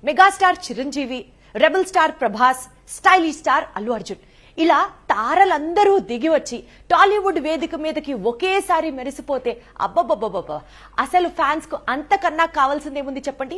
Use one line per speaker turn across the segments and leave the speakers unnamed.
Megastar Chiranjeevi, rebel star Prabhas, stylish star Allu Arjun ఇలా తారలందరూ దిగి వచ్చి టాలీవుడ్ వేదిక మీదకి ఒకేసారి మెరిసిపోతే అబ్బబ్బబ్బబ్బ అసలు ఫ్యాన్స్ కు అంతకన్నా కావాల్సిందేముంది చెప్పండి.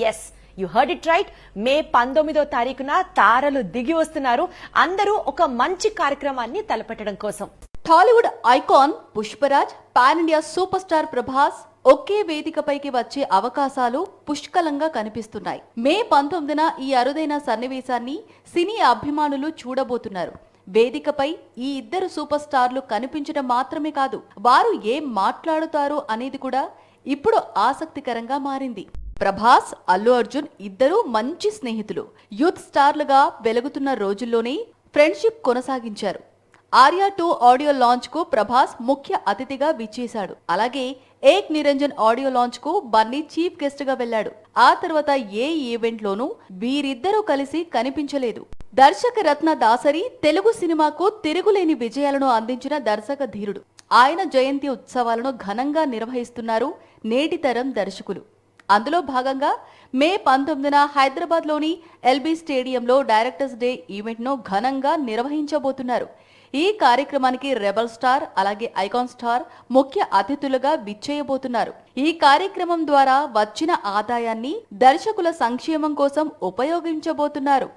Yes, you heard it right. May 19వ తారీఖున తారలు దిగి వస్తున్నారు. అందరూ ఒక మంచి కార్యక్రమాన్ని తలపెట్టడం కోసం.
Tollywood icon Pushparaj, pan India super star Prabhas ఒకే వేదికపైకి వచ్చే అవకాశాలు పుష్కలంగా కనిపిస్తున్నాయి. మే 19న ఈ అరుదైన సన్నివేశాన్ని సినీ అభిమానులు చూడబోతున్నారు. వేదికపై ఈ ఇద్దరు సూపర్ స్టార్లు కనిపించడం మాత్రమే కాదు, వారు ఏం మాట్లాడుతారు అనేది కూడా ఇప్పుడు ఆసక్తికరంగా మారింది. ప్రభాస్, అల్లు అర్జున్ ఇద్దరూ మంచి స్నేహితులు. యూత్ స్టార్లుగా వెలుగుతున్న రోజుల్లోనే ఫ్రెండ్షిప్ కొనసాగించారు. ఆర్యా 2 ఆడియో లాంచ్ కు ప్రభాస్ ముఖ్య అతిథిగా విచ్చేశాడు. అలాగే ఏక్ నిరంజన్ ఆడియో లాంచ్ కు బన్నీ చీఫ్ గెస్ట్ గా వెళ్లాడు. ఆ తర్వాత ఏ ఈవెంట్ లోనూ వీరిద్దరూ కలిసి కనిపించలేదు. దర్శక రత్న దాసరి తెలుగు సినిమాకు తిరుగులేని విజయాలను అందించిన దర్శక ధీరుడు. ఆయన జయంతి ఉత్సవాలను ఘనంగా నిర్వహిస్తున్నారు నేటి తరం దర్శకులు. అందులో భాగంగా మే 19న హైదరాబాద్ లోని ఎల్బీ స్టేడియంలో డైరెక్టర్స్ డే ఈవెంట్ ను ఘనంగా నిర్వహించబోతున్నారు. ఈ కార్యక్రమానికి రెబల్ స్టార్ అలాగే ఐకాన్ స్టార్ ముఖ్య అతిథులుగా విచ్చేయబోతున్నారు. ఈ కార్యక్రమం ద్వారా వచ్చిన ఆదాయాన్ని దర్శకుల సంక్షేమం కోసం ఉపయోగించబోతున్నారు.